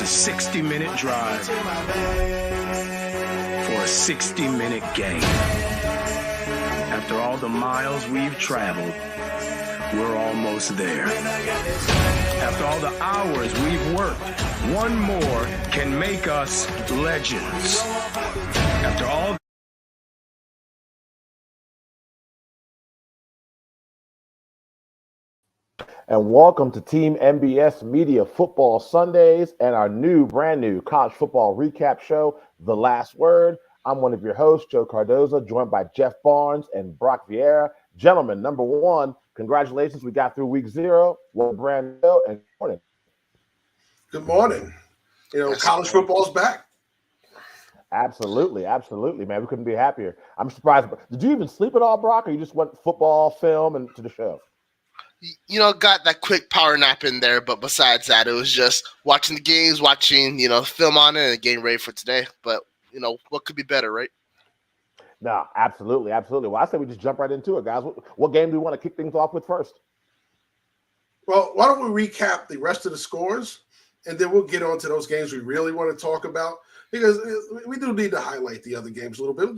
60-minute drive for a 60-minute game. After all the miles we've traveled, we're almost there. After all the hours we've worked, one more can make us legends. After all And welcome to Team MBS Media Football Sundays and our brand new college football recap show, The Last Word. I'm one of your hosts, Joe Cardoza, joined by Jeff Barnes and Brock Vieira. Gentlemen, number one, congratulations. We got through week 0. What brand new and good morning. Good morning. College football's back. Absolutely, man. We couldn't be happier. I'm surprised. Did you even sleep at all, Brock, or you just went football, film, and to the show? Got that quick power nap in there, but besides that, it was just watching the games, watching, film on it, and getting ready for today. But, what could be better, right? No, absolutely. Well, I say we just jump right into it, guys. What game do we want to kick things off with first? Well, why don't we recap the rest of the scores, and then we'll get on to those games we really want to talk about, because we do need to highlight the other games a little bit.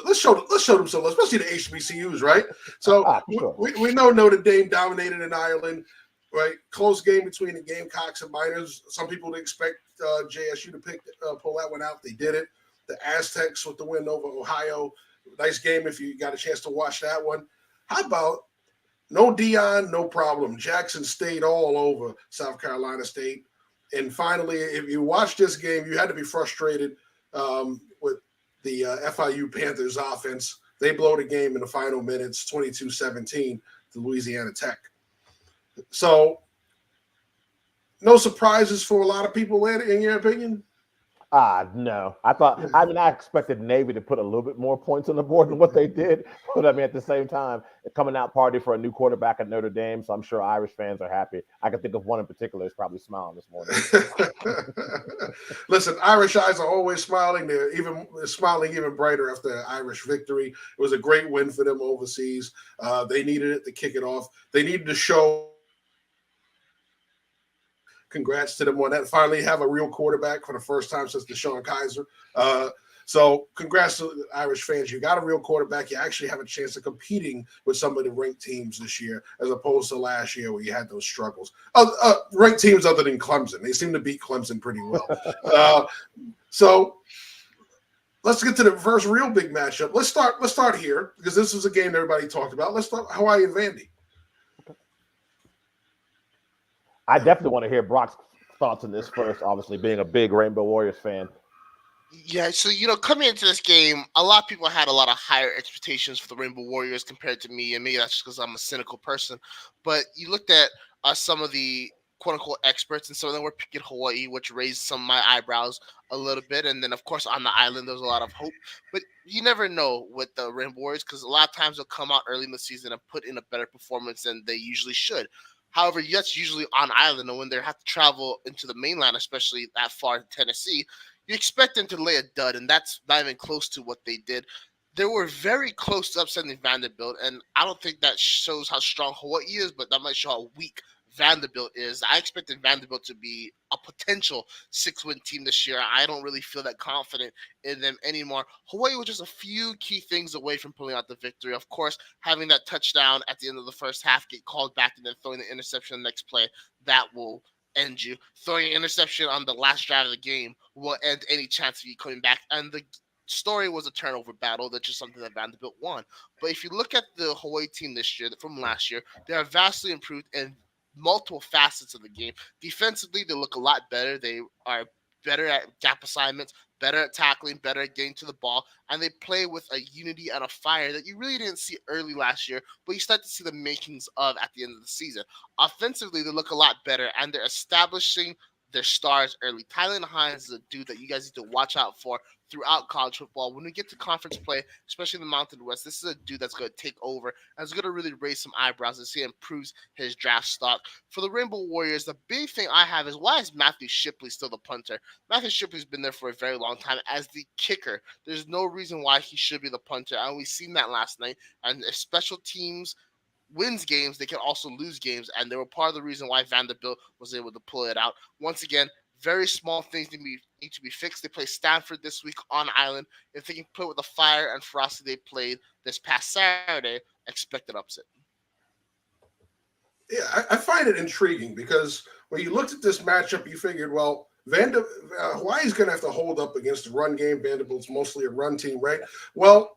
Let's show them some, especially the HBCUs, right? So sure. we know Notre Dame dominated in Ireland, right? Close game between the Gamecocks and Miners. Some people would expect JSU to pull that one out. They did it. The Aztecs with the win over Ohio. Nice game if you got a chance to watch that one. How about no Dion, no problem. Jackson State all over South Carolina State. And finally, if you watch this game, you had to be frustrated with the FIU Panthers offense. They blow the game in the final minutes, 22-17 to Louisiana Tech. So, no surprises for a lot of people in your opinion? No. I expected Navy to put a little bit more points on the board than what they did. But at the same time, coming out party for a new quarterback at Notre Dame, so I'm sure Irish fans are happy. I can think of one in particular who's probably smiling this morning. Listen, Irish eyes are always smiling. They're smiling even brighter after the Irish victory. It was a great win for them overseas. They needed it to kick it off. They needed to show. Congrats to them on that. Finally have a real quarterback for the first time since DeShone Kizer. So congrats to the Irish fans. You got a real quarterback. You actually have a chance of competing with some of the ranked teams this year, as opposed to last year where you had those struggles. Ranked teams other than Clemson. They seem to beat Clemson pretty well. So let's get to the first real big matchup. Let's start here, because this was a game everybody talked about. Let's start Hawaii and Vandy. I definitely want to hear Brock's thoughts on this first, obviously being a big Rainbow Warriors fan. Yeah, so, coming into this game, a lot of people had a lot of higher expectations for the Rainbow Warriors compared to me, and maybe that's just because I'm a cynical person. But you looked at some of the quote-unquote experts, and some of them were picking Hawaii, which raised some of my eyebrows a little bit. And then, of course, on the island, there's a lot of hope. But you never know with the Rainbow Warriors, because a lot of times they'll come out early in the season and put in a better performance than they usually should. However, that's usually on island, and when they have to travel into the mainland, especially that far to Tennessee, you expect them to lay a dud, and that's not even close to what they did. They were very close to upsetting Vanderbilt, and I don't think that shows how strong Hawaii is, but that might show how weak Vanderbilt is. I expected Vanderbilt to be a potential 6-win team this year. I don't really feel that confident in them anymore. Hawaii was just a few key things away from pulling out the victory. Of course, having that touchdown at the end of the first half get called back and then throwing the interception the next play, that will end you. Throwing an interception on the last drive of the game will end any chance of you coming back. And the story was a turnover battle. That's just something that Vanderbilt won. But if you look at the Hawaii team this year from last year, they are vastly improved and multiple facets of the game. Defensively, they look a lot better. They are better at gap assignments, better at tackling, better at getting to the ball, and they play with a unity and a fire that you really didn't see early last year, but you start to see the makings of at the end of the season. Offensively, they look a lot better, and they're establishing their stars early. Tylen Hines is a dude that you guys need to watch out for throughout college football. When we get to conference play, especially in the Mountain West, this is a dude that's going to take over and is going to really raise some eyebrows as he improves his draft stock. For the Rainbow Warriors, the big thing I have is, why is Matthew Shipley still the punter? Matthew Shipley's been there for a very long time as the kicker. There's no reason why he should be the punter, and we've seen that last night. And if special teams wins games, they can also lose games, and they were part of the reason why Vanderbilt was able to pull it out. Once again, very small things need to be fixed. They play Stanford this week on island. If they can play with the fire and ferocity they played this past Saturday, expect an upset. Yeah, I find it intriguing because when you looked at this matchup, you figured, well, Hawaii's going to have to hold up against the run game. Vanderbilt's mostly a run team, right? Well,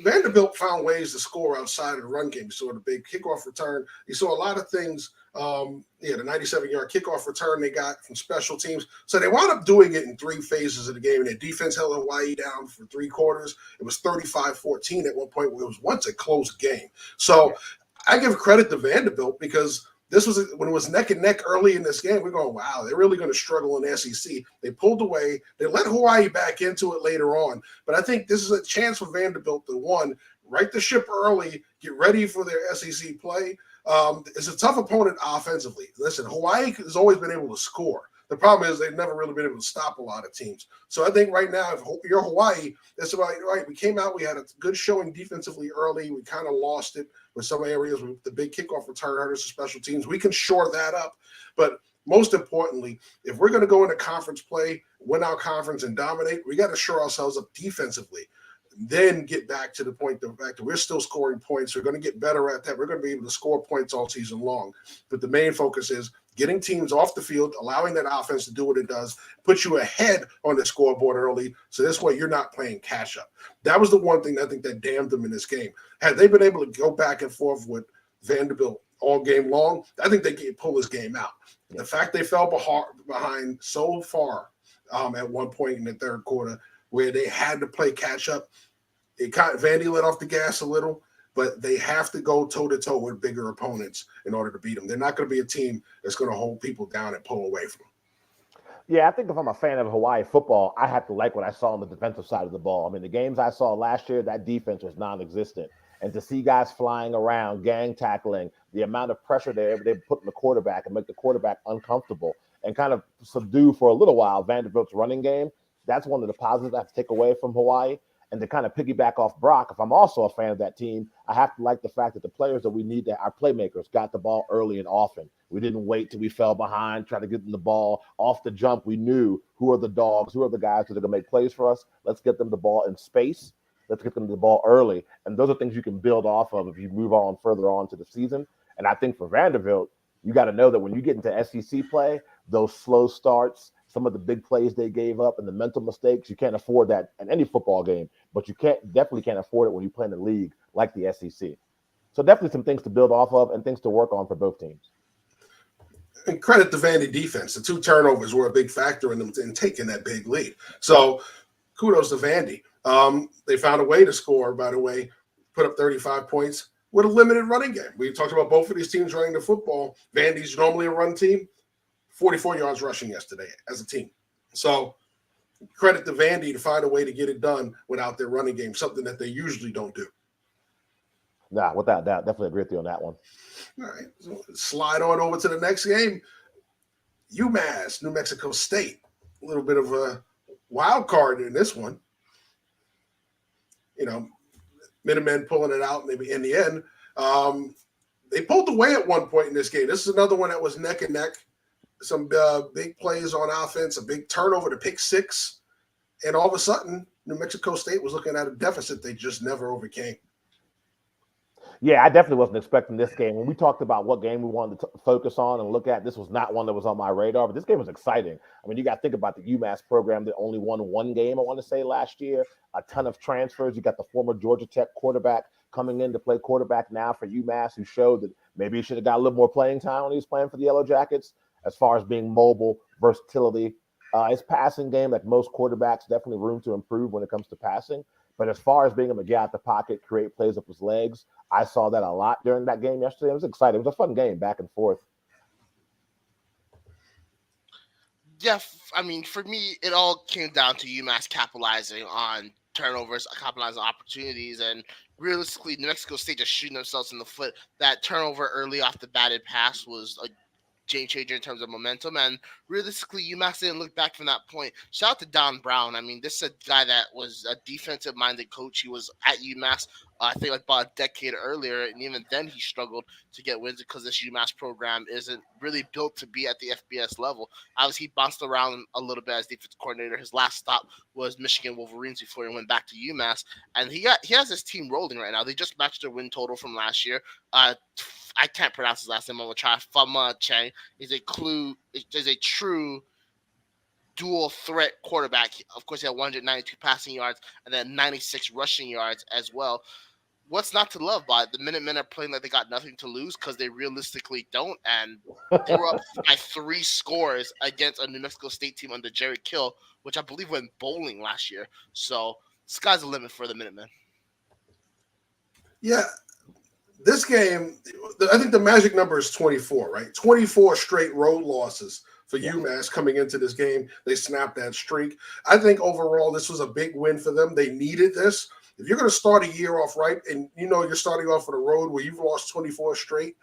Vanderbilt found ways to score outside of the run game. You saw the big kickoff return. You saw a lot of things. The 97-yard kickoff return they got from special teams. So they wound up doing it in 3 phases of the game. And their defense held Hawaii down for 3 quarters. It was 35-14 at one point. It was once a close game. So I give credit to Vanderbilt because this was when it was neck and neck early in this game. We're going, wow, they're really going to struggle in the SEC. They pulled away. They let Hawaii back into it later on. But I think this is a chance for Vanderbilt to, one, right the ship early, get ready for their SEC play. It's a tough opponent offensively. Listen, Hawaii has always been able to score. The problem is they've never really been able to stop a lot of teams. So I think right now, if you're Hawaii, that's about right. We came out, we had a good showing defensively early. We kind of lost it with some areas with the big kickoff return hurt us to special teams. We can shore that up. But most importantly, if we're going to go into conference play, win our conference and dominate, we got to shore ourselves up defensively. Then get back to the point the fact that we're still scoring points. We're going to get better at that. We're going to be able to score points all season long. But the main focus is getting teams off the field, allowing that offense to do what it does, put you ahead on the scoreboard early. So this way you're not playing catch up. That was the one thing I think that damned them in this game. Had they been able to go back and forth with Vanderbilt all game long, I think they could pull this game out. Yeah. The fact they fell behind so far at one point in the third quarter where they had to play catch up, Vandy let off the gas a little, but they have to go toe-to-toe with bigger opponents in order to beat them. They're not going to be a team that's going to hold people down and pull away from them. Yeah, I think if I'm a fan of Hawaii football, I have to like what I saw on the defensive side of the ball. I mean, the games I saw last year, that defense was non-existent. And to see guys flying around, gang tackling, the amount of pressure they put in the quarterback and make the quarterback uncomfortable and kind of subdue for a little while Vanderbilt's running game, that's one of the positives I have to take away from Hawaii. And to kind of piggyback off Brock, if I'm also a fan of that team, I have to like the fact that the players that we need, that our playmakers got the ball early and often. We didn't wait till we fell behind, try to get them the ball off the jump. We knew who are the dogs, who are the guys that are going to make plays for us. Let's get them the ball in space. Let's get them the ball early. And those are things you can build off of if you move on further on to the season. And I think for Vanderbilt, you got to know that when you get into SEC play, those slow starts, some of the big plays they gave up and the mental mistakes, you can't afford that in any football game, but you definitely can't afford it when you play in a league like the SEC. So definitely some things to build off of and things to work on for both teams. And credit the Vandy defense. The 2 turnovers were a big factor in them in taking that big lead. So kudos to Vandy. They found a way to score, by the way, put up 35 points with a limited running game. We talked about both of these teams running the football. Vandy's normally a run team. 44 yards rushing yesterday as a team. So credit to Vandy to find a way to get it done without their running game, something that they usually don't do. Nah, without doubt. Definitely agree with you on that one. All right. So slide on over to the next game. UMass, New Mexico State. A little bit of a wild card in this one. You know, Minutemen pulling it out maybe in the end. They pulled away at one point in this game. This is another one that was neck and neck. Some big plays on offense, a big turnover to pick 6. And all of a sudden, New Mexico State was looking at a deficit they just never overcame. Yeah, I definitely wasn't expecting this game. When we talked about what game we wanted to focus on and look at, this was not one that was on my radar, but this game was exciting. I mean, you got to think about the UMass program that only won 1 game, I want to say, last year. A ton of transfers. You got the former Georgia Tech quarterback coming in to play quarterback now for UMass, who showed that maybe he should have got a little more playing time when he was playing for the Yellow Jackets. As far as being mobile, versatility, his passing game, like most quarterbacks, definitely room to improve when it comes to passing. But as far as being able to get out the pocket, create plays up his legs, I saw that a lot during that game yesterday. It was exciting. It was a fun game, back and forth. Yeah, I mean, for me, it all came down to UMass capitalizing on turnovers, capitalizing on opportunities, and realistically, New Mexico State just shooting themselves in the foot. That turnover early off the batted pass was a game changer in terms of momentum, and realistically, UMass didn't look back from that point. Shout out to Don Brown. I mean, this is a guy that was a defensive-minded coach. He was at UMass I think like about a decade earlier, and even then he struggled to get wins because this UMass program isn't really built to be at the FBS level. Obviously, he bounced around a little bit as defensive coordinator. His last stop was Michigan Wolverines before he went back to UMass, and he has his team rolling right now. They just matched their win total from last year. I can't pronounce his last name. I'm gonna try. Fama Chang is a true dual threat quarterback. Of course, he had 192 passing yards and then 96 rushing yards as well. What's not to love about it? The Minutemen are playing like they got nothing to lose because they realistically don't. And they were up by 3 scores against a New Mexico State team under Jerry Kill, which I believe went bowling last year. So sky's the limit for the Minutemen. Yeah, this game, I think the magic number is 24, right? 24 straight road losses for UMass coming into this game. They snapped that streak. I think overall this was a big win for them. They needed this. If you're going to start a year off right and you're starting off on a road where you've lost 24 straight,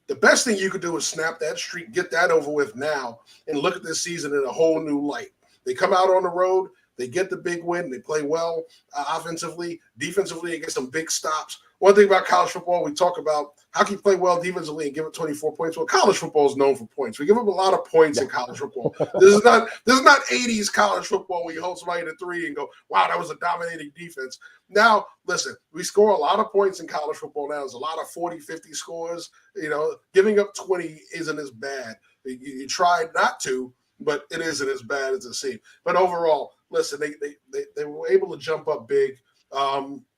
the best thing you could do is snap that streak, get that over with now, and look at this season in a whole new light. They come out on the road, they get the big win, they play well offensively, defensively, they get some big stops. One thing about college football, we talk about how can you play well defensively and give it 24 points? Well, college football is known for points. We give up a lot of points in college football. This is not 80s college football where you hold somebody to 3 and go, wow, that was a dominating defense. Now, listen, we score a lot of points in college football now. There's a lot of 40, 50 scores. Giving up 20 isn't as bad. You tried not to, but it isn't as bad as it seemed. But overall, listen, they were able to jump up big.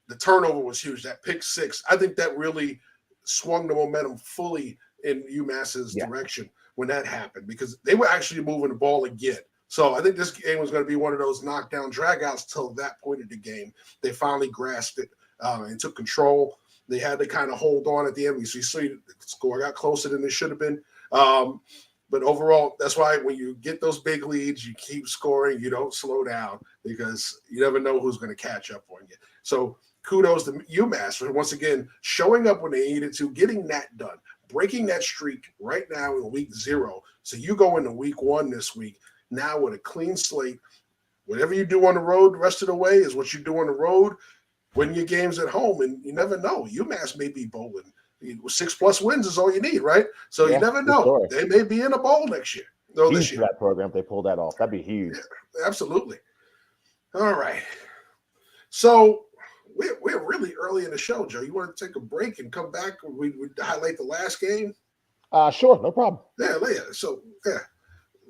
The turnover was huge. That pick 6, I think that really swung the momentum fully in UMass's direction when that happened because they were actually moving the ball again. So I think this game was going to be one of those knockdown dragouts till that point of the game. They finally grasped it and took control. They had to kind of hold on at the end. So you see the score got closer than it should have been. But overall, that's why when you get those big leads, you keep scoring. You don't slow down because you never know who's going to catch up on you. So kudos to UMass for once again showing up when they needed to, getting that done, breaking that streak right now in week 0. So you go into week 1 this week now with a clean slate. Whatever you do on the road the rest of the way is what you do on the road. Win your games at home, and you never know. UMass may be bowling. 6+ wins is all you need, right? So you never know. Sure. They may be in a bowl next year. No, this year. That program, if they pull that off, that'd be huge. Yeah, absolutely. All right. So we're really early in the show, Joe. You want to take a break and come back? We highlight the last game. Sure, no problem. Yeah. So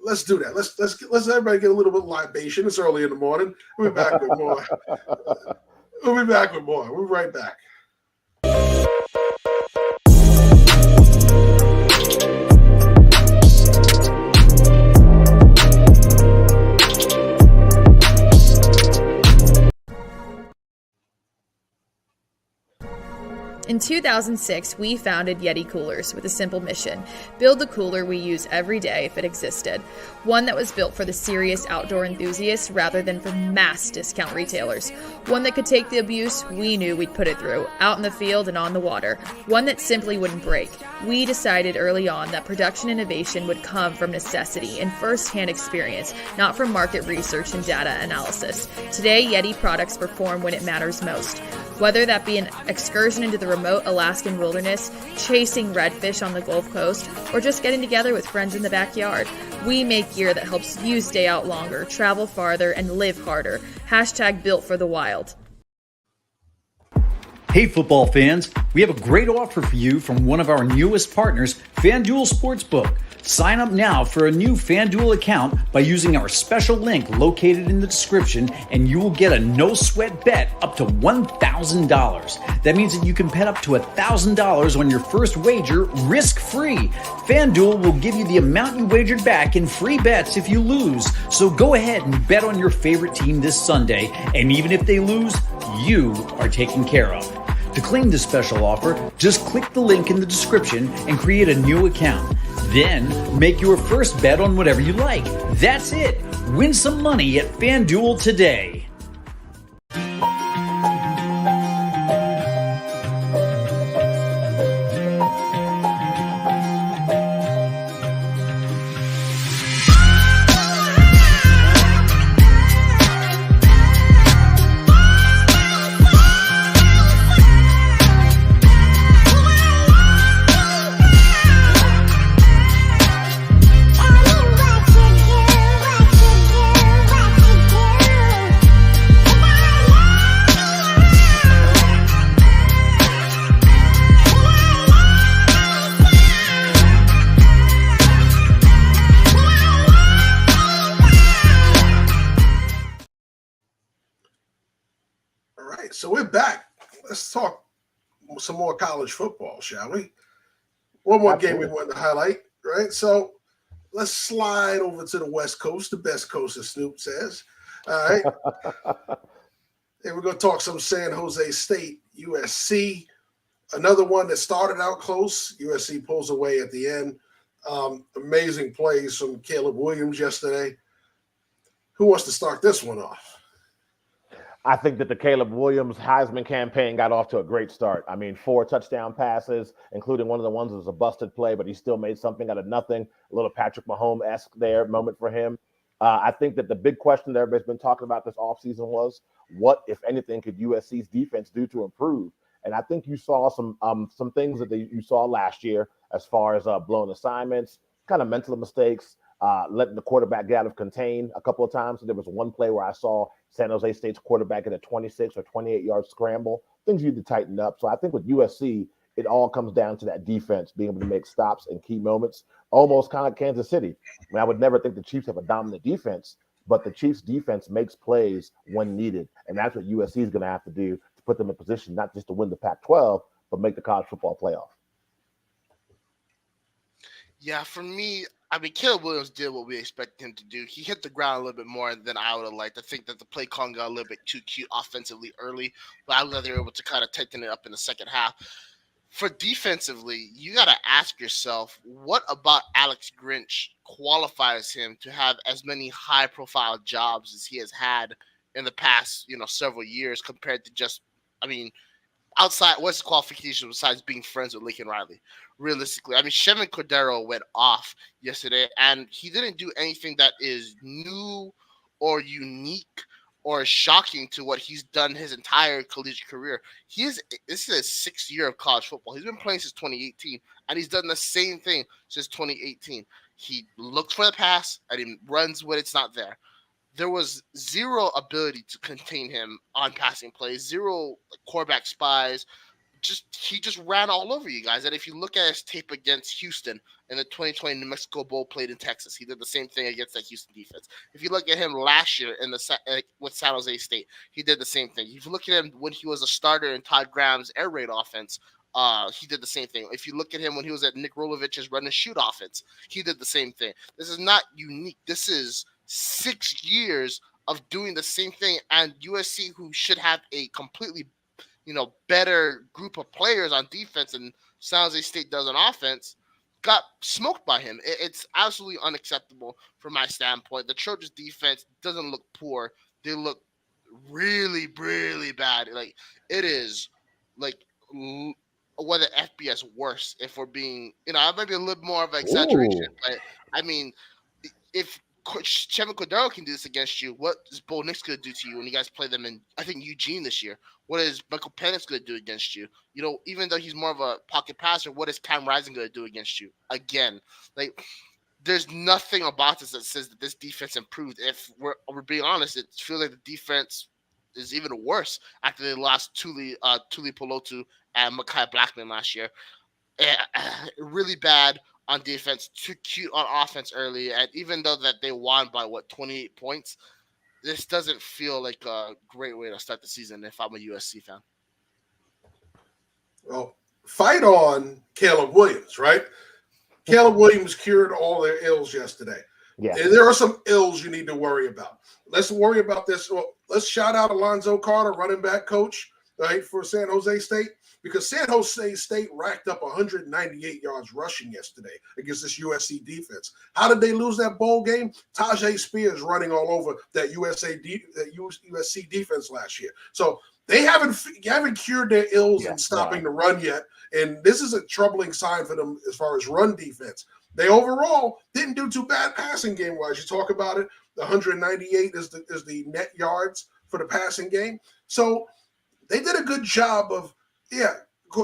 let's do that. Let's everybody get a little bit of libation. It's early in the morning. We'll be back with more. We'll be right back. In 2006, we founded Yeti Coolers with a simple mission: build the cooler we use every day if it existed. One that was built for the serious outdoor enthusiasts rather than for mass discount retailers. One that could take the abuse we knew we'd put it through, out in the field and on the water. One that simply wouldn't break. We decided early on that production innovation would come from necessity and first-hand experience, not from market research and data analysis. Today, Yeti products perform when it matters most. Whether that be an excursion into the remote Alaskan wilderness, chasing redfish on the Gulf Coast, or just getting together with friends in the backyard, we make gear that helps you stay out longer, travel farther, and live harder. #built for the wild. Hey football fans, we have a great offer for you from one of our newest partners, FanDuel Sportsbook. Sign up now for a new FanDuel account by using our special link located in the description, and you will get a no-sweat bet up to $1,000. That means that you can bet up to $1,000 on your first wager risk-free. FanDuel will give you the amount you wagered back in free bets if you lose. So go ahead and bet on your favorite team this Sunday, and even if they lose, you are taken care of. To claim this special offer, just click the link in the description and create a new account. Then, make your first bet on whatever you like. That's it. Win some money at FanDuel today. so we're back. Let's talk some more college football, shall we? One more game we want to highlight, right? So let's slide over to the West Coast, the best coast, as Snoop says. All right. And we're going to talk some San Jose State, USC. Another one that started out close. USC pulls away at the end. Amazing plays from Caleb Williams yesterday. Who wants to start this one off? I think that the Caleb Williams Heisman campaign got off to a great start. I mean, 4 touchdown passes, including one of the ones that was a busted play, but he still made something out of nothing. A little Patrick Mahomes-esque there moment for him. I think that the big question that everybody's been talking about this offseason was, what, if anything, could USC's defense do to improve? And I think you saw some things that you saw last year as far as blown assignments, kind of mental mistakes, letting the quarterback get out of contain a couple of times. So there was one play where I saw San Jose State's quarterback get a 26 or 28-yard scramble. Things you need to tighten up. So I think with USC, it all comes down to that defense being able to make stops in key moments, almost kind of like Kansas City. I mean, I would never think the Chiefs have a dominant defense, but the Chiefs' defense makes plays when needed, and that's what USC is going to have to do to put them in position not just to win the Pac-12, but make the college football playoff. Yeah, for me, I mean, Caleb Williams did what we expected him to do. He hit the ground a little bit more than I would have liked. I think that the play calling got a little bit too cute offensively early, but I'm glad they were able to kind of tighten it up in the second half. For defensively, you got to ask yourself, what about Alex Grinch qualifies him to have as many high-profile jobs as he has had in the past, several years compared to just, I mean, outside, what's the qualification besides being friends with Lincoln Riley? Realistically, I mean, Shevin Cordero went off yesterday, and he didn't do anything that is new or unique or shocking to what he's done his entire collegiate career. This is his 6th year of college football. He's been playing since 2018, and he's done the same thing since 2018. He looks for the pass, and he runs when it's not there. There was zero ability to contain him on passing plays, zero quarterback spies. He just ran all over you guys. And if you look at his tape against Houston in the 2020 New Mexico Bowl played in Texas, he did the same thing against that Houston defense. If you look at him last year with San Jose State, he did the same thing. If you look at him when he was a starter in Todd Graham's air raid offense, he did the same thing. If you look at him when he was at Nick Rolovich's run and shoot offense, he did the same thing. This is not unique. This is 6 years of doing the same thing, and USC, who should have a completely better group of players on defense and San Jose State does on offense, got smoked by him. It's absolutely unacceptable from my standpoint. The Trojans defense doesn't look poor. They look really, really bad. Like, it is like whether FBS worse, if we're being, it might be a little more of an exaggeration, but I mean, if Shevin Cordero can do this against you, what is Bo Nix going to do to you when you guys play them in, I think, Eugene this year? What is Michael Penix going to do against you? Even though he's more of a pocket passer, what is Cam Rising going to do against you? Again, there's nothing about this that says that this defense improved. If we're being honest, it feels like the defense is even worse after they lost Tuli Polotu and Mekhi Blackman last year. Really bad on defense, too cute on offense early, and even though that they won by 28 points, this doesn't feel like a great way to start the season if I'm a USC fan. Well, fight on Caleb Williams, right? Caleb Williams cured all their ills yesterday. Yeah. And there are some ills you need to worry about. Let's worry about this. Well, let's shout out Alonzo Carter, running back coach, right, for San Jose State, because San Jose State racked up 198 yards rushing yesterday against this USC defense. How did they lose that bowl game? Tajay Spears running all over that USC defense last year. So they haven't cured their ills in stopping the run yet, and this is a troubling sign for them as far as run defense. They overall didn't do too bad passing game-wise. You talk about it, the 198 is the net yards for the passing game. So they did a good job of,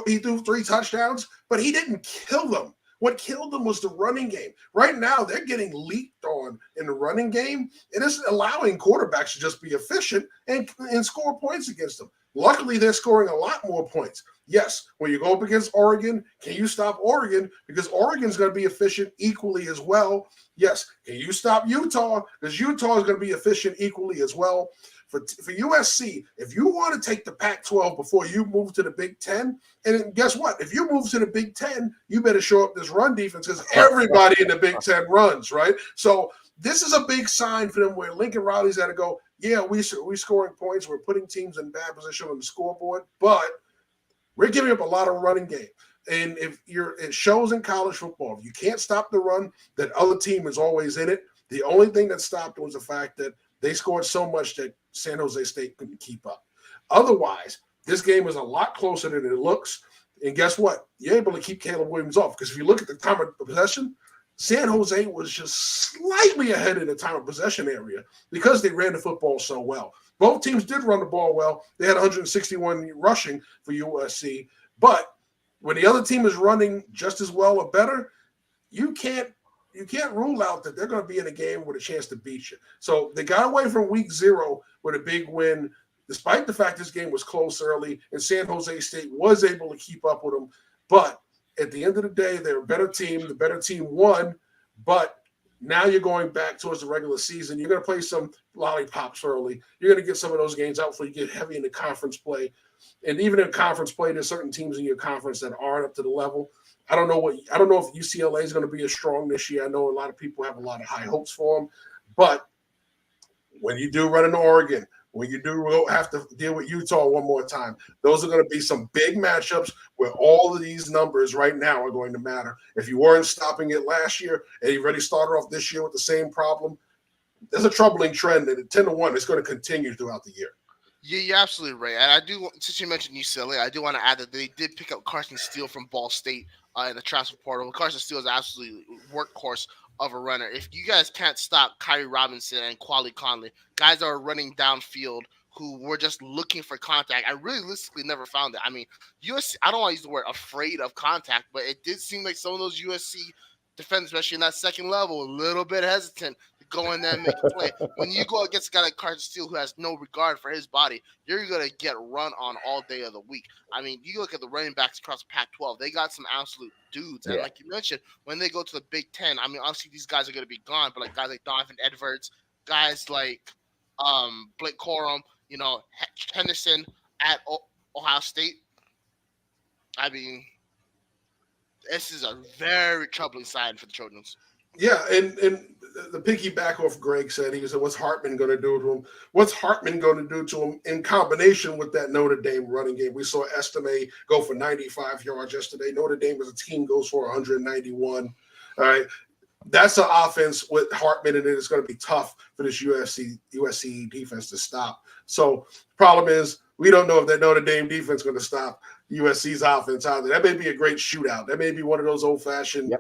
he threw 3 touchdowns, but he didn't kill them. What killed them was the running game. Right now, they're getting leaked on in the running game, and it's allowing quarterbacks to just be efficient and score points against them. Luckily, they're scoring a lot more points. Yes, when you go up against Oregon, can you stop Oregon? Because Oregon's going to be efficient equally as well. Yes. Can you stop Utah? Because Utah is going to be efficient equally as well. For USC, if you want to take the Pac-12 before you move to the Big Ten, and guess what? If you move to the Big Ten, you better show up this run defense because everybody in the Big Ten runs, right? So this is a big sign for them where Lincoln Riley's got to go, yeah, we scoring points. We're putting teams in bad position on the scoreboard, but we're giving up a lot of running game. And it shows in college football, if you can't stop the run, that other team is always in it. The only thing that stopped was the fact that they scored so much that San Jose State couldn't keep up. Otherwise, this game is a lot closer than it looks. And guess what? You're able to keep Caleb Williams off because if you look at the time of possession, San Jose was just slightly ahead in the time of possession area because they ran the football so well. Both teams did run the ball well. They had 161 rushing for USC. But when the other team is running just as well or better, you can't rule out that they're going to be in a game with a chance to beat you. So they got away from week 0 with a big win, despite the fact this game was close early and San Jose State was able to keep up with them. But at the end of the day, they're a better team. The better team won. But now you're going back towards the regular season. You're going to play some lollipops early. You're going to get some of those games out before you get heavy into conference play. And even in conference play, there's certain teams in your conference that aren't up to the level. I don't know if UCLA is going to be as strong this year. I know a lot of people have a lot of high hopes for them, but when you do run into Oregon, when you do have to deal with Utah one more time, those are going to be some big matchups where all of these numbers right now are going to matter. If you weren't stopping it last year and you already started off this year with the same problem, there's a troubling trend that at 10-1 is going to continue throughout the year. Yeah, you're absolutely right. And I do, since you mentioned UCLA, I do want to add that they did pick up Carson Steele from Ball State in the transfer portal. Carson Steele is absolutely workhorse of a runner. If you guys can't stop Kyrie Robinson and Quali Conley, guys that are running downfield who were just looking for contact, I realistically never found it. I mean, USC, I don't want to use the word afraid of contact, but it did seem like some of those USC defenders, especially in that second level, a little bit hesitant to go in there and make a play. When you go against a guy like Carson Steele who has no regard for his body, you're going to get run on all day of the week. I mean, you look at the running backs across Pac-12, they got some absolute dudes. And like you mentioned, when they go to the Big Ten, I mean, obviously these guys are going to be gone, but like guys like Donovan Edwards, guys like Blake Corum, Henderson at Ohio State, I mean, this is a very troubling sign for the Trojans. Yeah, and the piggyback off Greg said, he said, what's Hartman going to do to him? What's Hartman going to do to him in combination with that Notre Dame running game? We saw Estime go for 95 yards yesterday. Notre Dame as a team goes for 191. All right. That's an offense with Hartman in it. It's going to be tough for this USC defense to stop. So problem is, we don't know if that Notre Dame defense is going to stop USC's offense either. That may be a great shootout. That may be one of those old-fashioned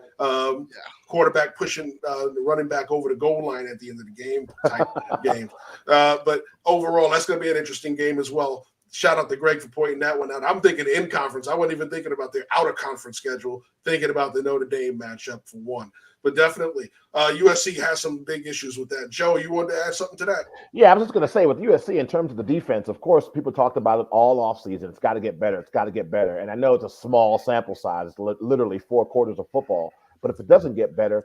quarterback pushing the running back over the goal line at the end of the game type games. But overall, that's going to be an interesting game as well. Shout out to Greg for pointing that one out. I'm thinking in conference. I wasn't even thinking about their out-of-conference schedule, thinking about the Notre Dame matchup for one. But definitely, USC has some big issues with that. Joe, you wanted to add something to that? Yeah, I was just going to say with USC in terms of the defense, of course, people talked about it all offseason. It's got to get better. It's got to get better. And I know it's a small sample size. It's literally 4 quarters of football. But if it doesn't get better,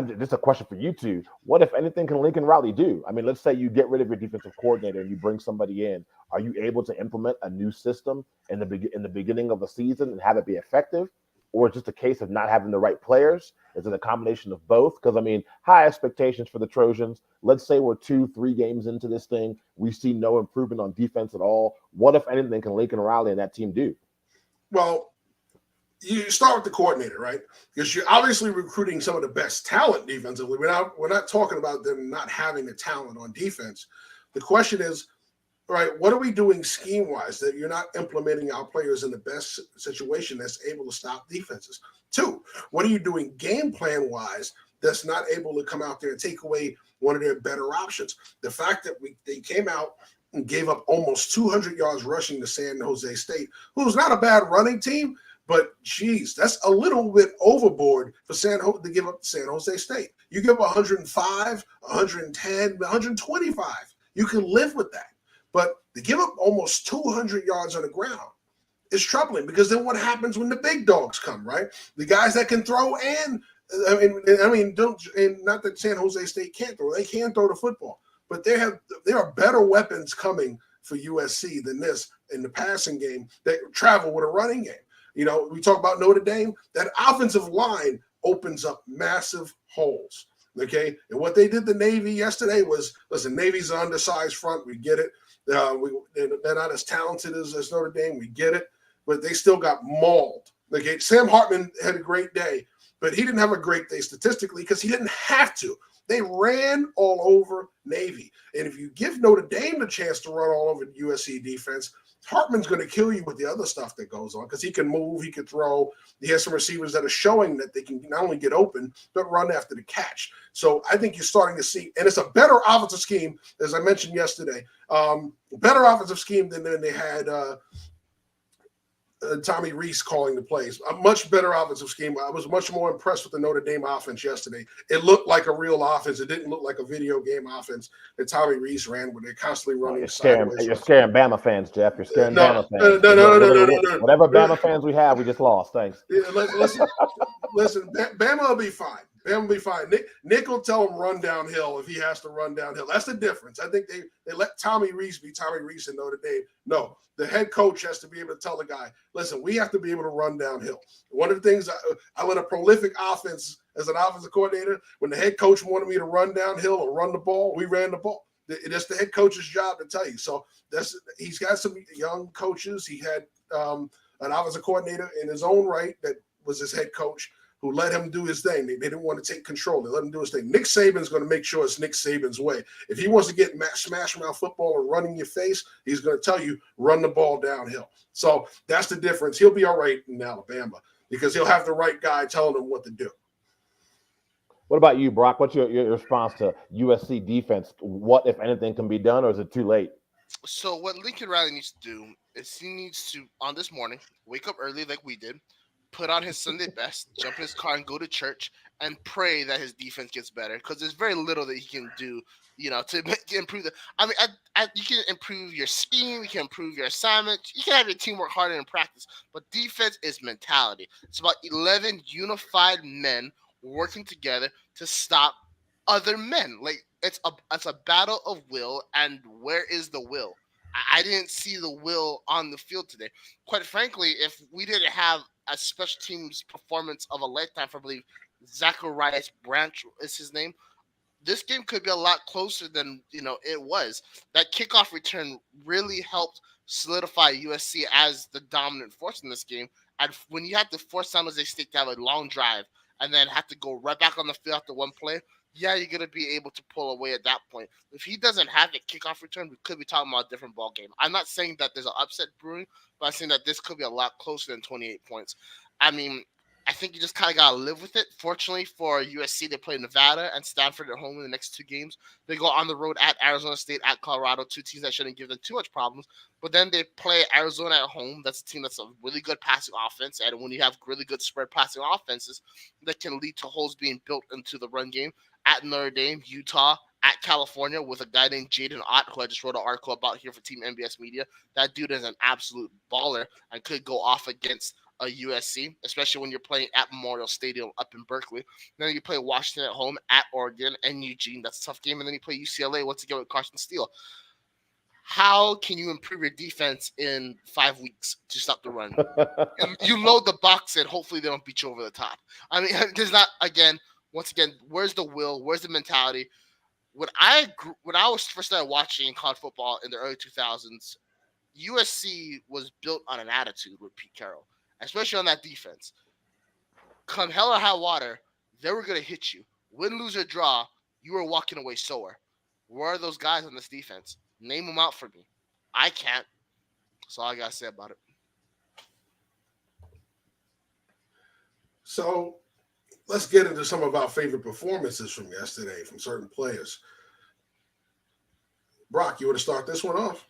this is a question for you two. What, if anything, can Lincoln Riley do? I mean, let's say you get rid of your defensive coordinator and you bring somebody in. Are you able to implement a new system in the beginning of the season and have it be effective? Or just a case of not having the right players? Is it a combination of both? Because, I mean, high expectations for the Trojans. Let's say we're 2-3 games into this thing. We see no improvement on defense at all. What, if anything, can Lincoln Riley and that team do? Well, you start with the coordinator, right? Because you're obviously recruiting some of the best talent defensively. We're not talking about them not having the talent on defense. The question is, right, what are we doing scheme-wise that you're not implementing our players in the best situation that's able to stop defenses? 2, what are you doing game plan-wise that's not able to come out there and take away one of their better options? The fact that they came out and gave up almost 200 yards rushing to San Jose State, who's not a bad running team, but, geez, that's a little bit overboard for to give up to San Jose State. You give up 105, 110, 125. You can live with that. But to give up almost 200 yards on the ground is troubling because then what happens when the big dogs come, right? The guys that can throw and Don't, and not that San Jose State can't throw. They can throw the football, but there are better weapons coming for USC than this in the passing game that travel with a running game. We talk about Notre Dame. That offensive line opens up massive holes. Okay, and what they did to Navy yesterday was, listen, Navy's an undersized front. We get it. They're not as talented as Notre Dame. We get it, but they still got mauled. Okay, Sam Hartman had a great day, but he didn't have a great day statistically because he didn't have to. They ran all over Navy. And if you give Notre Dame the chance to run all over the USC defense, Hartman's going to kill you with the other stuff that goes on because he can move, he can throw. He has some receivers that are showing that they can not only get open, but run after the catch. So I think you're starting to see, and it's a better offensive scheme, as I mentioned yesterday, better offensive scheme than they had Tommy Rees calling the plays. A much better offensive scheme. I was much more impressed with the Notre Dame offense yesterday. It looked like a real offense. It didn't look like a video game offense that Tommy Rees ran, where they're constantly running You're sideways. scaring Bama fans, Jeff. You're scaring Bama fans. No. Whatever Bama fans we have, we just lost. Thanks. Yeah, listen, Bama will be fine. Bama will be fine. Nick will tell him run downhill if he has to run downhill. That's the difference. I think they let Tommy Rees be Tommy Rees in Notre Dame. No, the head coach has to be able to tell the guy, listen, we have to be able to run downhill. One of the things I led a prolific offense as an offensive coordinator. When the head coach wanted me to run downhill or run the ball, we ran the ball. It's the head coach's job to tell you. So he's got some young coaches. He had an offensive coordinator in his own right that was his head coach, who let him do his thing. They didn't want to take control. They let him do his thing. Nick Saban's going to make sure it's Nick Saban's way. If he wants to get smash mouth football or run in your face, he's going to tell you, run the ball downhill. So that's the difference. He'll be all right in Alabama because he'll have the right guy telling him what to do. What about you, Brock? What's your response to USC defense? What, if anything, can be done, or is it too late? So what Lincoln Riley needs to do is he needs to, on this morning, wake up early like we did, put on his Sunday best, jump in his car and go to church and pray that his defense gets better, because there's very little that he can do, to improve the. I mean, you can improve your scheme, you can improve your assignment, you can have your team work harder in practice, but defense is mentality. It's about 11 unified men working together to stop other men. Like it's a battle of will, and where is the will? I didn't see the will on the field today. Quite frankly, if we didn't have a special teams performance of a lifetime for, I believe, Zacharias Branch is his name, this game could be a lot closer than it was. That kickoff return really helped solidify USC as the dominant force in this game. And when you have to force San Jose State to have a long drive and then have to go right back on the field after one play, yeah, you're going to be able to pull away at that point. If he doesn't have a kickoff return, we could be talking about a different ball game. I'm not saying that there's an upset brewing, but I'm saying that this could be a lot closer than 28 points. I mean, I think you just kind of got to live with it. Fortunately for USC, they play Nevada and Stanford at home in the next two games. They go on the road at Arizona State, at Colorado, two teams that shouldn't give them too much problems. But then they play Arizona at home. That's a team that's a really good passing offense. And when you have really good spread passing offenses, that can lead to holes being built into the run game. At Notre Dame, Utah, at California with a guy named Jaden Ott, who I just wrote an article about here for Team MBS Media. That dude is an absolute baller and could go off against a USC, especially when you're playing at Memorial Stadium up in Berkeley. Then you play Washington at home, at Oregon, and Eugene. That's a tough game. And then you play UCLA once again with Carson Steele. How can you improve your defense in 5 weeks to stop the run? You load the box and hopefully they don't beat you over the top. I mean, there's not, once again, where's the will? Where's the mentality? When I was first started watching college football in the early 2000s, USC was built on an attitude with Pete Carroll, especially on that defense. Come hell or high water, they were going to hit you. Win, lose, or draw, you were walking away sore. Where are those guys on this defense? Name them out for me. I can't. That's all I got to say about it. So let's get into some of our favorite performances from yesterday from certain players. Brock, you want to start this one off?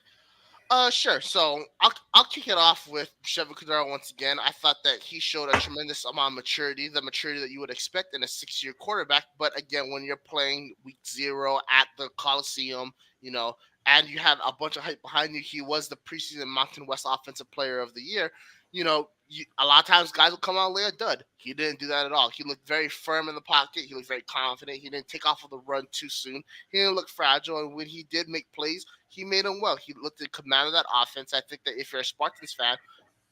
Sure. So I'll kick it off with Chevy Cordero once again. I thought that he showed a tremendous amount of maturity, the maturity that you would expect in a 6-year quarterback. But again, when you're playing week 0 at the Coliseum, and you have a bunch of hype behind you, he was the preseason Mountain West Offensive Player of the Year. a lot of times guys will come out and lay a dud. He didn't do that at all. He looked very firm in the pocket. He looked very confident. He didn't take off of the run too soon. He didn't look fragile. And when he did make plays, he made them well. He looked at command of that offense. I think that if you're a Spartans fan,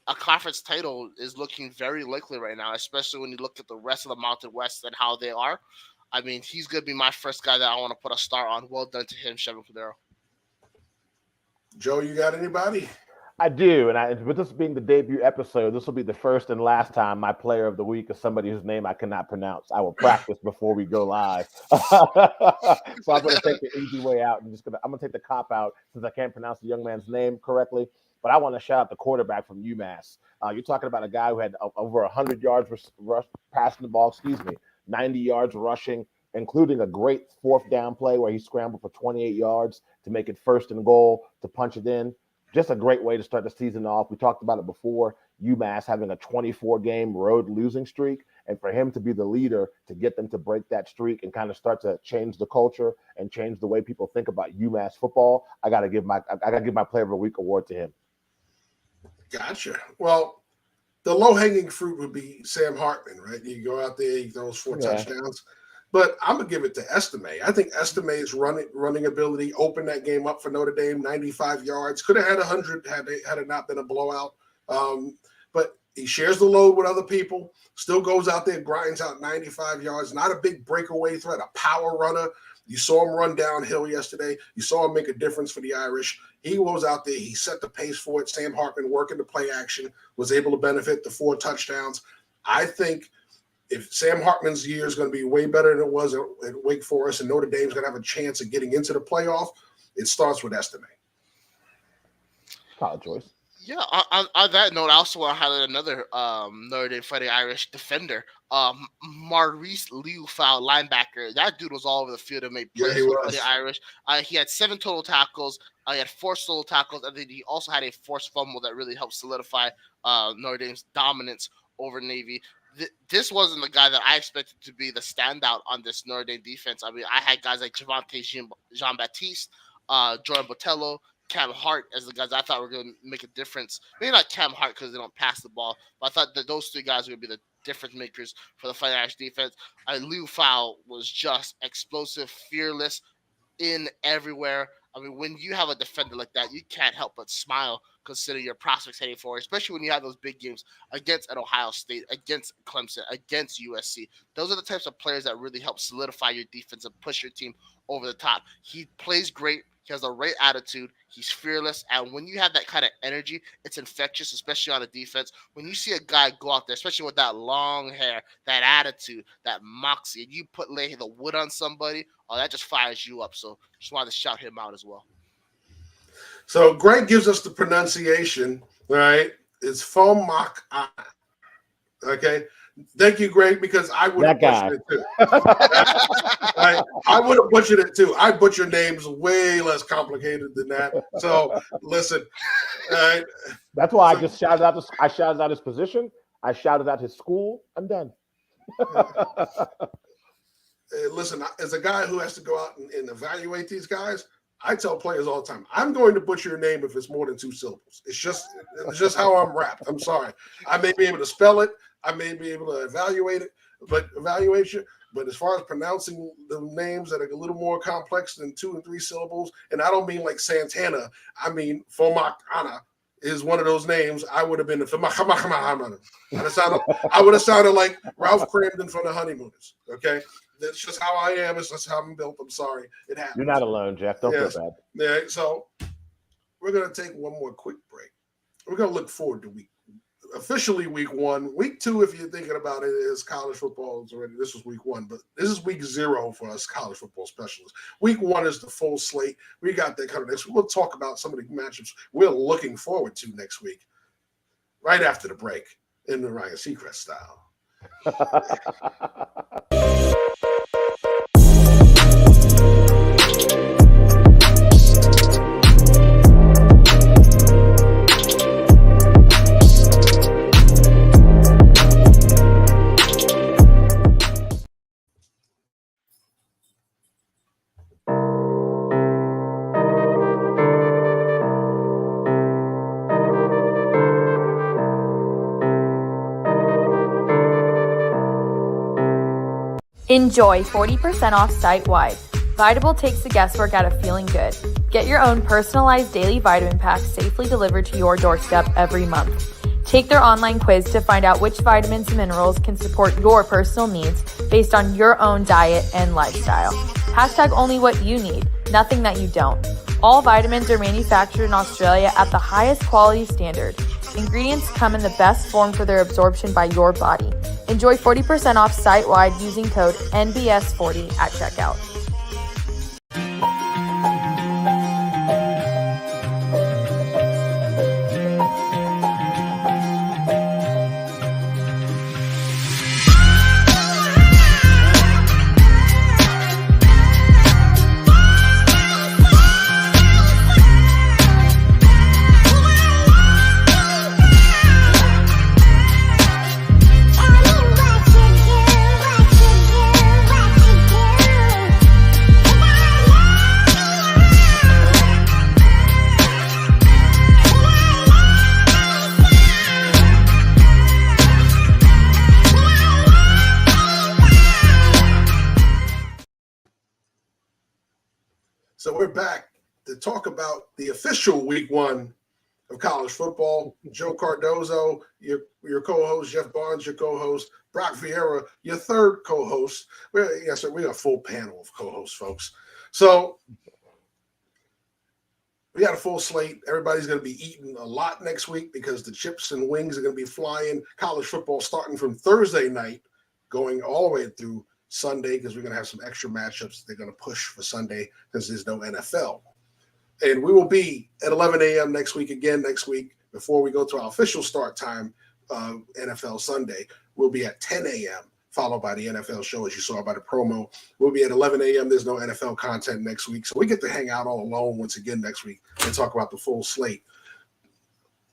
a conference title is looking very likely right now, especially when you look at the rest of the Mountain West and how they are. I mean, he's going to be my first guy that I want to put a star on. Well done to him, Chevron Cordero. Joe, you got anybody? I do, and with this being the debut episode, this will be the first and last time my player of the week is somebody whose name I cannot pronounce. I will practice before we go live. So I'm going to take the easy way out, and I'm going to take the cop out since I can't pronounce the young man's name correctly. But I want to shout out the quarterback from UMass. You're talking about a guy who had over 100 yards passing the ball, 90 yards rushing, including a great fourth down play where he scrambled for 28 yards to make it first and goal to punch it in. Just a great way to start the season off. We talked about it before, UMass having a 24-game road losing streak, and for him to be the leader to get them to break that streak and kind of start to change the culture and change the way people think about UMass football, I got to give my player of the week award to him. Gotcha. Well, the low-hanging fruit would be Sam Hartman, right? You go out there, he throws 4 touchdowns. But I'm going to give it to Estime. I think Estime's running ability opened that game up for Notre Dame, 95 yards. Could have had 100 had it not been a blowout. But he shares the load with other people, still goes out there, grinds out 95 yards. Not a big breakaway threat, a power runner. You saw him run downhill yesterday. You saw him make a difference for the Irish. He was out there. He set the pace for it. Sam Hartman working the play action, was able to benefit the 4 touchdowns. I think if Sam Hartman's year is going to be way better than it was at Wake Forest and Notre Dame's going to have a chance of getting into the playoff, it starts with Estime. Solid choice. Yeah, on that note, I also want to highlight another Notre Dame Fighting Irish defender, Maurice Liufau, linebacker. That dude was all over the field and made plays for the Irish. He had 7 total tackles. He had 4 solo tackles, and then he also had a forced fumble that really helped solidify Notre Dame's dominance over Navy. This wasn't the guy that I expected to be the standout on this Notre Dame defense. I mean, I had guys like Javonte Jean-Baptiste, Jordan Botello, Cam Hart as the guys I thought were going to make a difference. Maybe not Cam Hart because they don't pass the ball, but I thought that those 3 guys were going to be the difference makers for the Fighting Irish defense. Liu Fao was just explosive, fearless, in everywhere. I mean, when you have a defender like that, you can't help but smile considering your prospects heading forward, especially when you have those big games against an Ohio State, against Clemson, against USC. Those are the types of players that really help solidify your defense and push your team over the top. He plays great. He has the right attitude. He's fearless. And when you have that kind of energy, it's infectious, especially on a defense. When you see a guy go out there, especially with that long hair, that attitude, that moxie, and you lay the wood on somebody, that just fires you up. So just wanted to shout him out as well. So Greg gives us the pronunciation, right? It's Fomak. Okay. Thank you, Greg, because I would have butchered it too. I would have butchered it too. I butcher names way less complicated than that. So listen. That's why I just shouted out. I shouted out his position. I shouted out his school. I'm done. Listen, as a guy who has to go out and evaluate these guys, I tell players all the time, I'm going to butcher your name if it's more than 2 syllables. It's just how I'm wrapped. I'm sorry. I may be able to spell it. I may be able to evaluate you. But as far as pronouncing the names that are a little more complex than 2 and 3 syllables, and I don't mean like Santana, I mean Fomak Ana is one of those names. I would have been I would have sounded like Ralph Cramden from the Honeymooners. Okay. That's just how I am. It's just how I'm built. I'm sorry. It happens. You're not alone, Jeff. Don't feel bad. Yeah. So we're going to take one more quick break. We're going to look forward to officially week 1. Week 2, if you're thinking about it, is college football already. This was week 1, but this is week 0 for us college football specialists. Week 1 is the full slate. We got that covered next week. We'll talk about some of the matchups we're looking forward to next week, right after the break in the Ryan Seacrest style. Enjoy 40% off site-wide. Vitable takes the guesswork out of feeling good. Get your own personalized daily vitamin pack safely delivered to your doorstep every month. Take their online quiz to find out which vitamins and minerals can support your personal needs based on your own diet and lifestyle. Hashtag only what you need, nothing that you don't. All vitamins are manufactured in Australia at the highest quality standard. Ingredients come in the best form for their absorption by your body. Enjoy 40% off site-wide using code NBS40 at checkout. So we're back to talk about the official week 1 of college football. Joe Cardozo, your co-host, Jeff Barnes, your co-host, Brock Vieira, your third co-host. We got a full panel of co-hosts, folks. So we got a full slate. Everybody's going to be eating a lot next week because the chips and wings are going to be flying. College football starting from Thursday night, going all the way through Sunday, because we're going to have some extra matchups they're going to push for Sunday because there's no NFL. And we will be at 11 a.m. next week, before we go to our official start time, NFL Sunday. We'll be at 10 a.m., followed by the NFL show, as you saw by the promo. We'll be at 11 a.m. There's no NFL content next week. So we get to hang out all alone once again next week and talk about the full slate.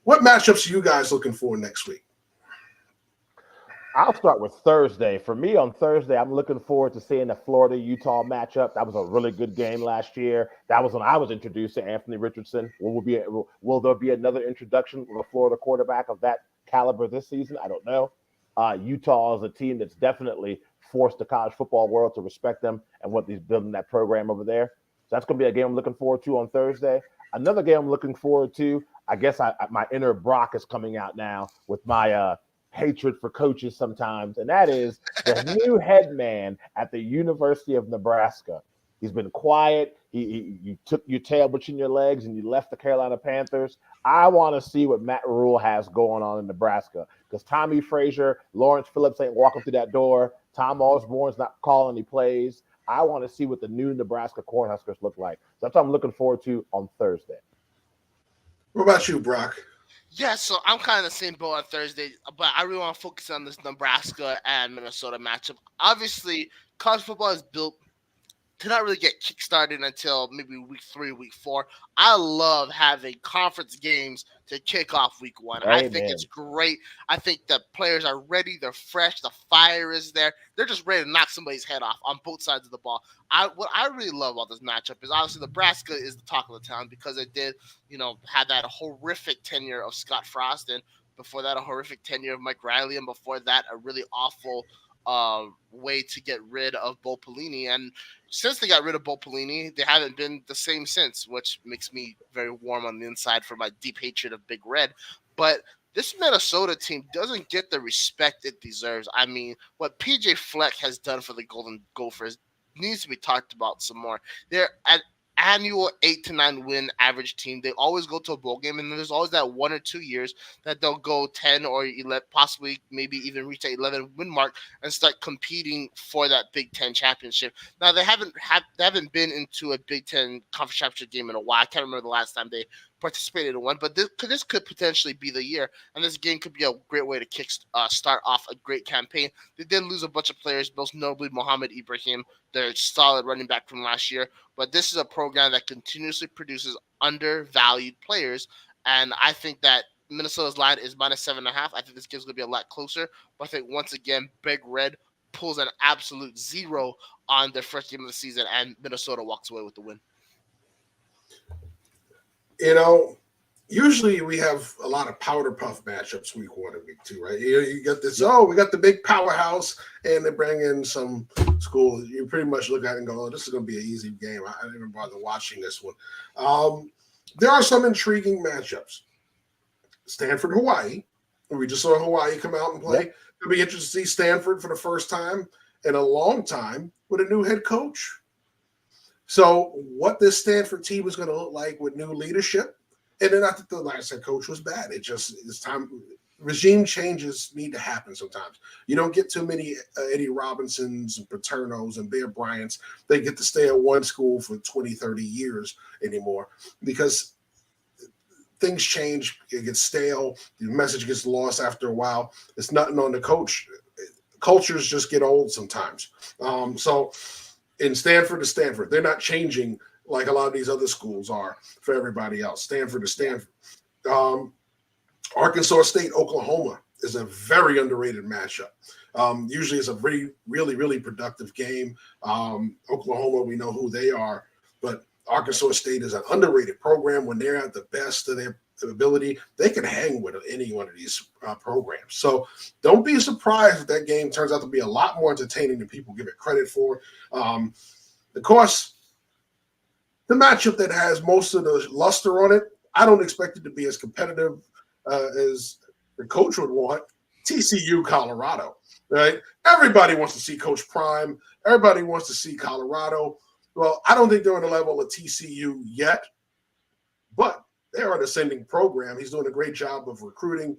What matchups are you guys looking for next week? I'll start with Thursday. For me, on Thursday, I'm looking forward to seeing the Florida-Utah matchup. That was a really good game last year. That was when I was introduced to Anthony Richardson. Will there be another introduction with a Florida quarterback of that caliber this season? I don't know. Utah is a team that's definitely forced the college football world to respect them and what he's building that program over there. So that's going to be a game I'm looking forward to on Thursday. Another game I'm looking forward to, I guess my inner Brock is coming out now with my hatred for coaches sometimes, and that is the new head man at the University of Nebraska. He's been quiet. You took your tail between your legs and you left the Carolina Panthers. I want to see what Matt Rule has going on in Nebraska, because Tommy Frazier, Lawrence Phillips ain't walking through that door. Tom Osborne's not calling any plays. I want to see what the new Nebraska Cornhuskers look like. So that's what I'm looking forward to on Thursday. What about you, Brock? Yeah, so I'm kind of the same boat on Thursday, but I really want to focus on this Nebraska and Minnesota matchup. Obviously, college football is built to not really get kickstarted until maybe week 3, week 4. I love having conference games to kick off week 1. Amen. I think it's great. I think the players are ready. They're fresh. The fire is there. They're just ready to knock somebody's head off on both sides of the ball. What I really love about this matchup is obviously Nebraska is the talk of the town because it did, have that horrific tenure of Scott Frost, and before that a horrific tenure of Mike Riley, and before that a really awful way to get rid of Bo Pelini. And since they got rid of Bo Pelini, they haven't been the same since, which makes me very warm on the inside for my deep hatred of Big Red. But this Minnesota team doesn't get the respect it deserves. I mean, what PJ Fleck has done for the Golden Gophers needs to be talked about some more. They're at annual 8 to 9 win average team. They always go to a bowl game, and then there's always that 1 or 2 years that they'll go 10 or 11, possibly maybe even reach that 11 win mark and start competing for that Big Ten championship. Now they haven't been into a Big Ten conference championship game in a while. I can't remember the last time they participated in one, but this could potentially be the year, and this game could be a great way to start off a great campaign. They did lose a bunch of players, most notably Mohamed Ibrahim, their solid running back from last year, but this is a program that continuously produces undervalued players, and I think that Minnesota's line is -7.5. I think this game's going to be a lot closer, but I think once again, Big Red pulls an absolute 0 on their first game of the season, and Minnesota walks away with the win. usually we have a lot of powder puff matchups week 1 and week 2, right? You got this, we got the big powerhouse, and they bring in some school. You pretty much look at it and go, oh, this is going to be an easy game. I didn't even bother watching this one. There are some intriguing matchups. Stanford, Hawaii. We just saw Hawaii come out and play. Yep. It'll be interesting to see Stanford for the first time in a long time with a new head coach. So what this Stanford team is going to look like with new leadership. And then I think the last head coach was bad. It's time. Regime changes need to happen sometimes. You don't get too many Eddie Robinsons and Paternos and Bear Bryants. They get to stay at one school for 20, 30 years anymore because things change. It gets stale. The message gets lost after a while. It's nothing on the coach. Cultures just get old sometimes. So in Stanford to Stanford, they're not changing like a lot of these other schools are for everybody else. Stanford to Stanford. Arkansas State, Oklahoma is a very underrated matchup. Usually it's a really, really, really productive game. Oklahoma, we know who they are, but Arkansas State is an underrated program. When they're at the best of their ability, they can hang with any one of these programs. So don't be surprised if that game turns out to be a lot more entertaining than people give it credit for. Of course, the matchup that has most of the luster on it, I don't expect it to be as competitive as the coach would want. TCU, Colorado, right? Everybody wants to see Coach Prime. Everybody wants to see Colorado. Well, I don't think they're on the level of TCU yet, but they're an ascending program. He's doing a great job of recruiting.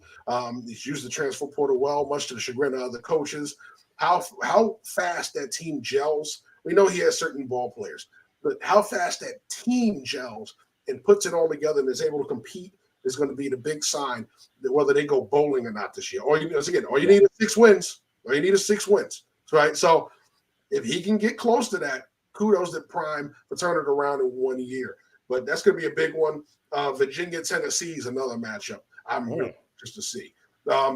He's used the transfer portal well, much to the chagrin of other coaches. How fast that team gels. We know he has certain ball players, but how fast that team gels and puts it all together and is able to compete is going to be the big sign that whether they go bowling or not this year. All you need is 6 wins. All you need is 6 wins, right? So if he can get close to that, kudos to Prime for turning it around in 1 year. But that's going to be a big one. Virginia, Tennessee is another matchup I'm really interested to see.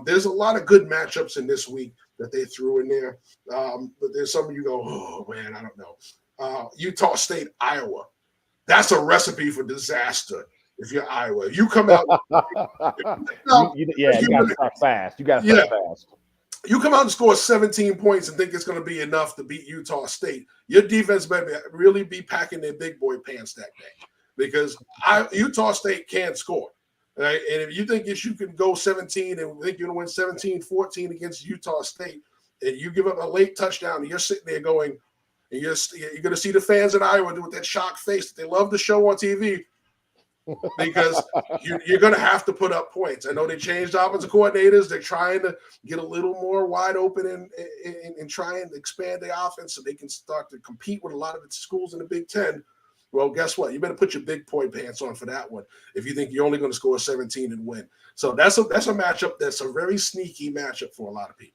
There's a lot of good matchups in this week that they threw in there. But there's some of you go, oh, man, I don't know. Utah State, Iowa. That's a recipe for disaster if you're Iowa. You come out. you got to start fast. You got to start fast. You come out and score 17 points and think it's going to be enough to beat Utah State. Your defense better really be packing their big boy pants that day because Utah State can't score. Right? And if you think you can go 17 and think you're going to win 17-14 against Utah State and you give up a late touchdown and you're sitting there going, and you're going to see the fans in Iowa do with that shocked face that they love to show on TV because you're going to have to put up points. I know they changed offensive coordinators. They're trying to get a little more wide open and try and expand the offense so they can start to compete with a lot of the schools in the Big Ten. Well, guess what? You better put your big boy pants on for that one if you think you're only going to score 17 and win. So that's a matchup that's a very sneaky matchup for a lot of people.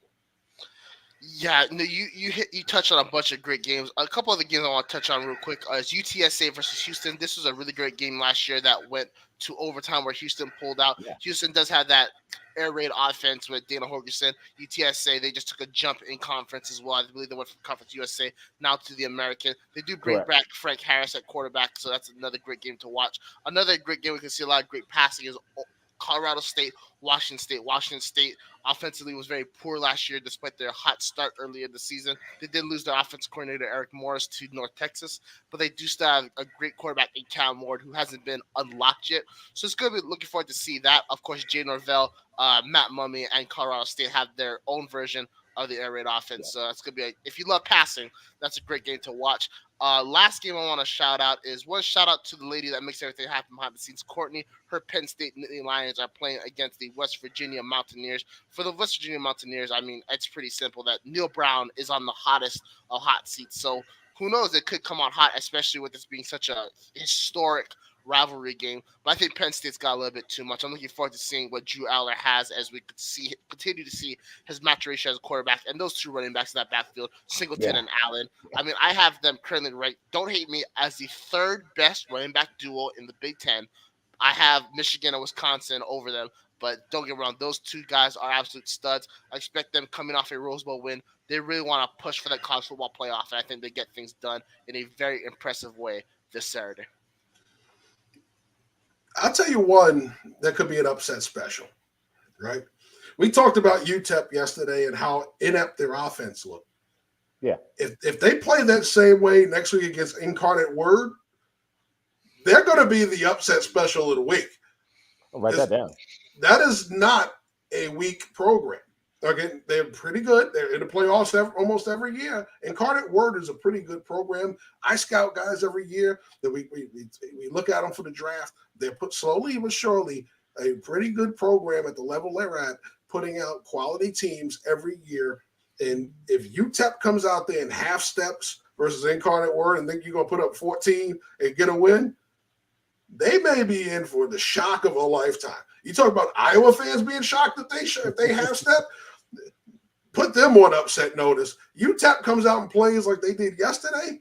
Yeah, no, you touched on a bunch of great games. A couple of the games I want to touch on real quick is UTSA versus Houston. This was a really great game last year that went to overtime where Houston pulled out. Yeah. Houston does have that air raid offense with Dana Holgorsen. UTSA, they just took a jump in conference as well. I believe they went from Conference USA now to the American. They do bring back Frank Harris at quarterback, so that's another great game to watch. Another great game we can see a lot of great passing is Colorado State, Washington State. Washington State offensively was very poor last year despite their hot start early in the season. They did lose their offensive coordinator, Eric Morris, to North Texas, but they do still have a great quarterback in Cam Ward who hasn't been unlocked yet. So it's going to be looking forward to see that. Of course, Jay Norvell, Matt Mumme, and Colorado State have their own version of the air raid offense. So it's going to be if you love passing, that's a great game to watch. Last game I want to shout out is one shout out to the lady that makes everything happen behind the scenes, Courtney. Her Penn State Nittany Lions are playing against the West Virginia Mountaineers. For the West Virginia Mountaineers, I mean, it's pretty simple that Neil Brown is on the hottest of hot seats. So who knows? It could come out hot, especially with this being such a historic rivalry game. But I think Penn State's got a little bit too much. I'm looking forward to seeing what Drew Aller has as we continue to see his maturation as a quarterback and those two running backs in that backfield, Singleton and Allen. I mean, I have them currently ranked, don't hate me, as the third best running back duo in the Big Ten. I have Michigan and Wisconsin over them, but don't get me wrong, those two guys are absolute studs. I expect them coming off a Rose Bowl win. They really want to push for that college football playoff, and I think they get things done in a very impressive way this Saturday. I'll tell you one that could be an upset special, right? We talked about UTEP yesterday and how inept their offense looked. Yeah. If they play that same way next week against Incarnate Word, they're going to be the upset special of the week. I'll write that down. That is not a weak program. Okay, they're pretty good. They're in the playoffs almost every year. Incarnate Word is a pretty good program. I scout guys every year that we look at them for the draft. They're put slowly but surely a pretty good program at the level they're at, putting out quality teams every year. And if UTEP comes out there in half steps versus Incarnate Word and think you're going to put up 14 and get a win, they may be in for the shock of a lifetime. You talk about Iowa fans being shocked that if they half step, put them on upset notice. UTEP comes out and plays like they did yesterday.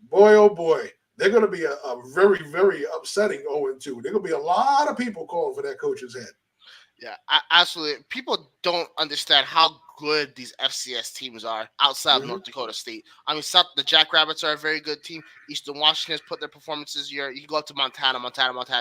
Boy, oh boy, they're going to be a very, very upsetting 0-2. There going to be a lot of people calling for that coach's head. Yeah, absolutely. People don't understand how good these FCS teams are outside of North Dakota State. I mean, the Jackrabbits are a very good team. Eastern Washington has put their performances here. You can go up to Montana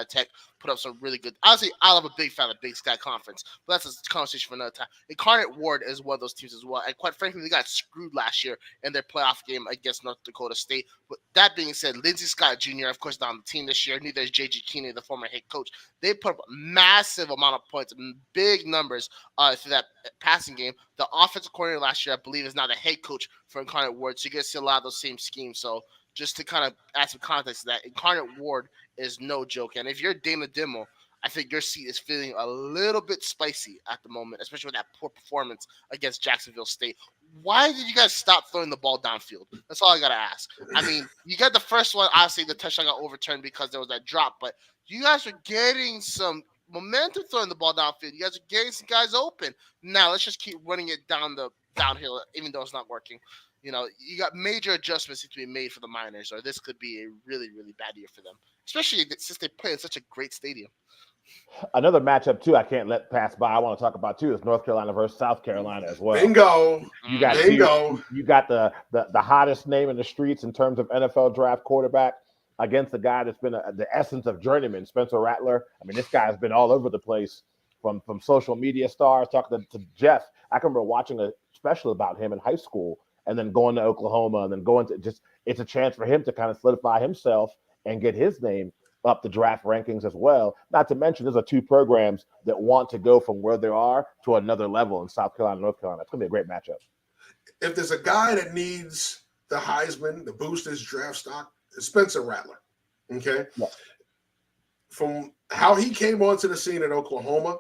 Tech, put up some really good. Honestly, I'm a big fan of Big Sky Conference, but that's a conversation for another time. Incarnate Ward is one of those teams as well. And quite frankly, they got screwed last year in their playoff game against North Dakota State. But that being said, Lindsey Scott Jr., of course, not on the team this year. Neither is J.G. Keeney, the former head coach. They put up a massive amount of points, big numbers through that passing game. The offensive coordinator last year, I believe, is now the head coach for Incarnate Ward. So you're going to see a lot of those same schemes. So just to kind of add some context to that, Incarnate Ward is no joke. And if you're Dana Dimmel, I think your seat is feeling a little bit spicy at the moment, especially with that poor performance against Jacksonville State. Why did you guys stop throwing the ball downfield? That's all I got to ask. I mean, you got the first one. Obviously, the touchdown got overturned because there was that drop. But you guys are getting some momentum throwing the ball downfield. You guys are getting some guys open. Now, let's just keep running it downhill, even though it's not working. You know, you got major adjustments to be made for the Miners, or this could be a really, really bad year for them, especially since they play in such a great stadium. Another matchup, too, I can't let pass by. I want to talk about, too, is North Carolina versus South Carolina as well. Bingo. You got the hottest name in the streets in terms of NFL draft quarterback against the guy that's been the essence of journeyman, Spencer Rattler. I mean, this guy's been all over the place from social media stars, talking to Jeff. I can remember watching a special about him in high school and then going to Oklahoma and then going to it's a chance for him to kind of solidify himself and get his name up the draft rankings as well. Not to mention, there's two programs that want to go from where they are to another level in South Carolina, North Carolina. It's going to be a great matchup. If there's a guy that needs the Heisman to boost his draft stock, it's Spencer Rattler. Okay? Yeah. From how he came onto the scene in Oklahoma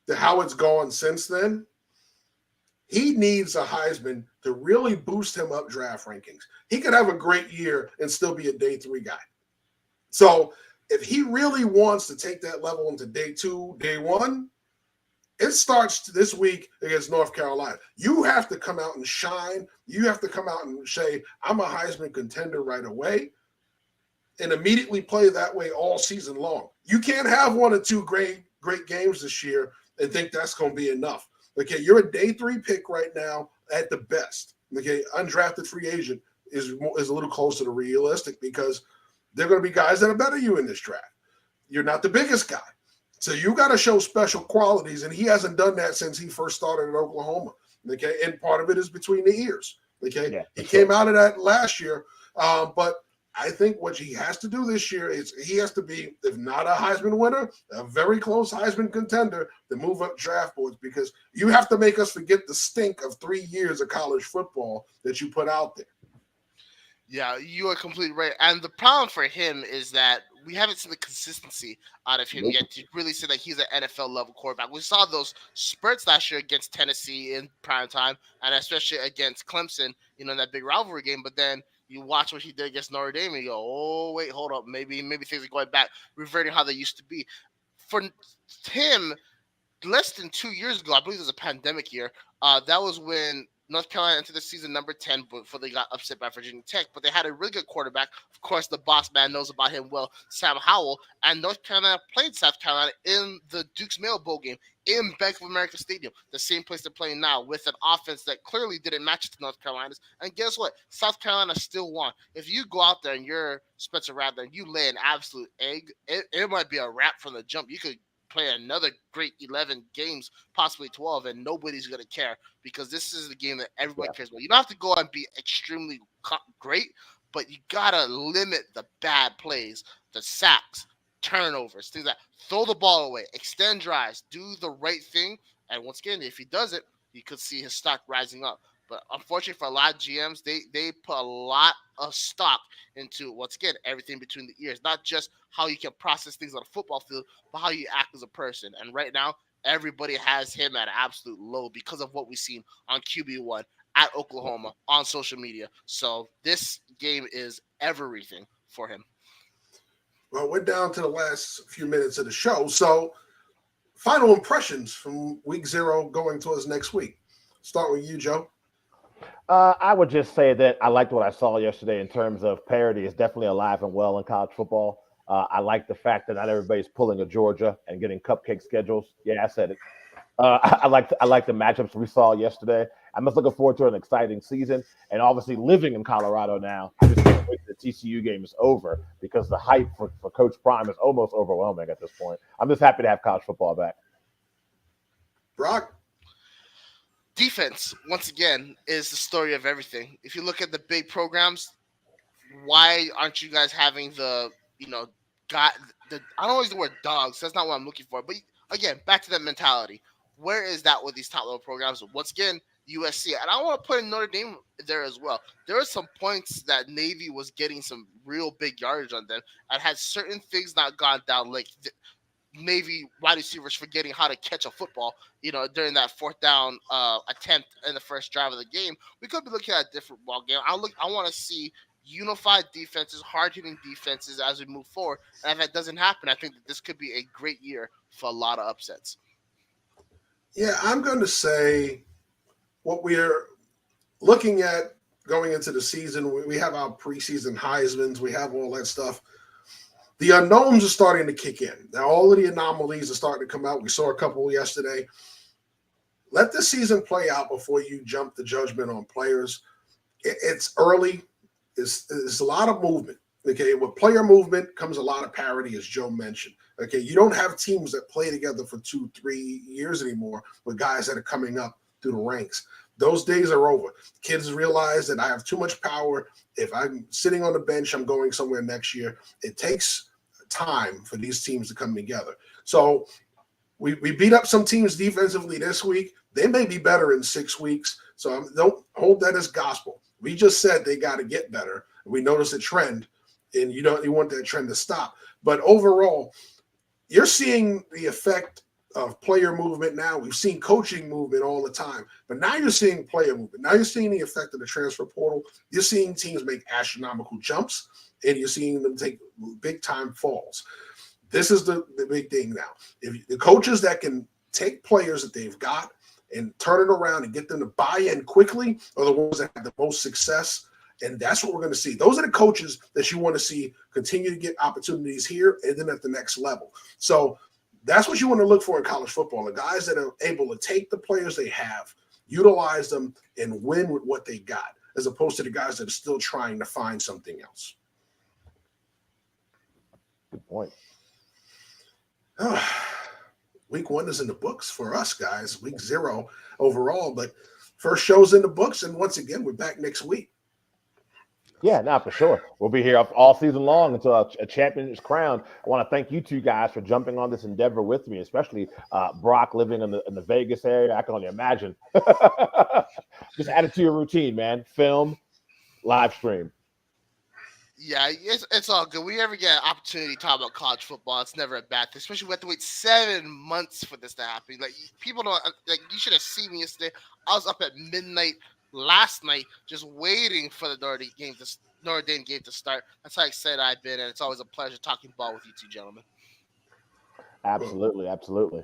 to how it's gone since then, he needs a Heisman to really boost him up draft rankings. He could have a great year and still be a day 3 guy. So if he really wants to take that level into day 2, day 1, it starts this week against North Carolina. You have to come out and shine. You have to come out and say, I'm a Heisman contender right away, and immediately play that way all season long. You can't have 1 or 2 great games this year and think that's going to be enough. Okay, you're a day 3 pick right now at the best. Okay, undrafted free agent is a little closer to realistic because there are going to be guys that are better than you in this draft. You're not the biggest guy. So you got to show special qualities, and he hasn't done that since he first started at Oklahoma. Okay, and part of it is between the ears. Okay, yeah, he came out of that last year, but I think what he has to do this year is he has to be, if not a Heisman winner, a very close Heisman contender to move up draft boards, because you have to make us forget the stink of 3 years of college football that you put out there. Yeah, you are completely right. And the problem for him is that we haven't seen the consistency out of him yet to really say that he's an NFL-level quarterback. We saw those spurts last year against Tennessee in prime time, and especially against Clemson, in that big rivalry game. But then you watch what he did against Notre Dame, and you go, oh, wait, hold up. Maybe things are going back, reverting how they used to be. For him, less than 2 years ago, I believe it was a pandemic year, that was when North Carolina entered the season number 10 before they got upset by Virginia Tech, but they had a really good quarterback. Of course, the boss man knows about him well, Sam Howell, and North Carolina played South Carolina in the Duke's Mayo Bowl game in Bank of America Stadium, the same place they're playing now, with an offense that clearly didn't match to North Carolina's. And guess what? South Carolina still won. If you go out there and you're Spencer Rattler and you lay an absolute egg, it might be a wrap from the jump. You could play another great 11 games, possibly 12, and nobody's going to care because this is the game that everybody cares about. You don't have to go and be extremely great, but you got to limit the bad plays, the sacks, turnovers, things like that. Throw the ball away, extend drives, do the right thing. And once again, if he does it, you could see his stock rising up. But unfortunately for a lot of GMs, they put a lot of stock into, once again, everything between the ears. Not just how you can process things on a football field, but how you act as a person. And right now, everybody has him at an absolute low because of what we've seen on QB1 at Oklahoma on social media. So this game is everything for him. Well, we're down to the last few minutes of the show. So, final impressions from week 0 going towards next week. Start with you, Joe. I would just say that I liked what I saw yesterday in terms of parity is definitely alive and well in college football. I like the fact that not everybody's pulling a Georgia and getting cupcake schedules. Yeah, I said it. I like the matchups we saw yesterday. I'm just looking forward to an exciting season. And obviously living in Colorado now, I just can't wait the TCU game is over because the hype for Coach Prime is almost overwhelming at this point. I'm just happy to have college football back. Brock? Defense, once again, is the story of everything. If you look at the big programs, why aren't you guys having I don't use the word dogs. That's not what I'm looking for. But again, back to that mentality. Where is that with these top level programs? Once again, USC. And I want to put in Notre Dame there as well. There were some points that Navy was getting some real big yardage on them and had certain things not gone down, like Navy wide receivers forgetting how to catch a football, during that 4th down attempt in the first drive of the game. We could be looking at a different ball game. I want to see unified defenses, hard-hitting defenses as we move forward. And if that doesn't happen, I think that this could be a great year for a lot of upsets. Yeah, I'm going to say what we're looking at going into the season. We have our preseason Heismans. We have all that stuff. The unknowns are starting to kick in. Now, all of the anomalies are starting to come out. We saw a couple yesterday. Let the season play out before you jump the judgment on players. It's early. It's a lot of movement. Okay, with player movement comes a lot of parity, as Joe mentioned. Okay, you don't have teams that play together for 2-3 years anymore with guys that are coming up through the ranks. Those days are over. Kids realize that I have too much power. If I'm sitting on the bench, I'm going somewhere next year. It takes time for these teams to come together. So we beat up some teams defensively this week. They may be better in 6 weeks. So don't hold that as gospel. We just said they got to get better. We notice a trend, and you want that trend to stop. But overall, you're seeing the effect of player movement now. We've seen coaching movement all the time, but now you're seeing player movement. Now you're seeing the effect of the transfer portal. You're seeing teams make astronomical jumps, and you're seeing them take big-time falls. This is the big thing now. If the coaches that can take players that they've got and turn it around and get them to buy in quickly are the ones that have the most success. And that's what we're going to see. Those are the coaches that you want to see continue to get opportunities here and then at the next level. So that's what you want to look for in college football, the guys that are able to take the players they have, utilize them, and win with what they got, as opposed to the guys that are still trying to find something else. Good point. Week 1 is in the books for us, guys. Week 0 overall, but first show's in the books, and once again, we're back next week. Yeah, for sure. We'll be here all season long until a champion is crowned. I want to thank you two guys for jumping on this endeavor with me, especially Brock living in the Vegas area. I can only imagine. Just add it to your routine, man. Film, live stream. Yeah, it's all good. We ever get an opportunity to talk about college football, it's never a bad thing. Especially we have to wait 7 months for this to happen. Like, people don't you should have seen me yesterday. I was up at midnight last night just waiting for the Notre Dame game to start. That's how excited I've been, and it's always a pleasure talking ball with you two gentlemen. Absolutely.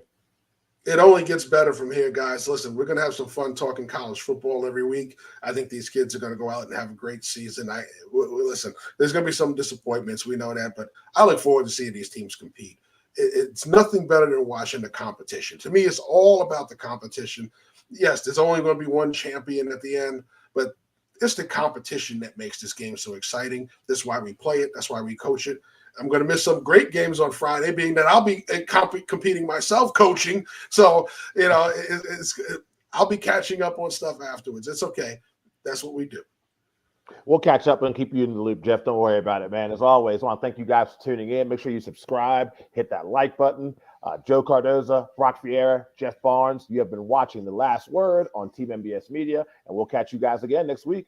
It only gets better from here, guys. Listen, we're going to have some fun talking college football every week. I think these kids are going to go out and have a great season. Listen, there's going to be some disappointments. We know that, but I look forward to seeing these teams compete. it's nothing better than watching the competition. To me, it's all about the competition. Yes, there's only going to be one champion at the end, but it's the competition that makes this game so exciting. That's why we play it. That's why we coach it. I'm going to miss some great games on Friday, being that I'll be competing myself coaching. So, I'll be catching up on stuff afterwards. It's okay. That's what we do. We'll catch up and keep you in the loop, Jeff. Don't worry about it, man. As always, I want to thank you guys for tuning in. Make sure you subscribe, hit that like button. Joe Cardoza, Brock Vieira, Jeff Barnes, you have been watching The Last Word on Team MBS Media, and we'll catch you guys again next week.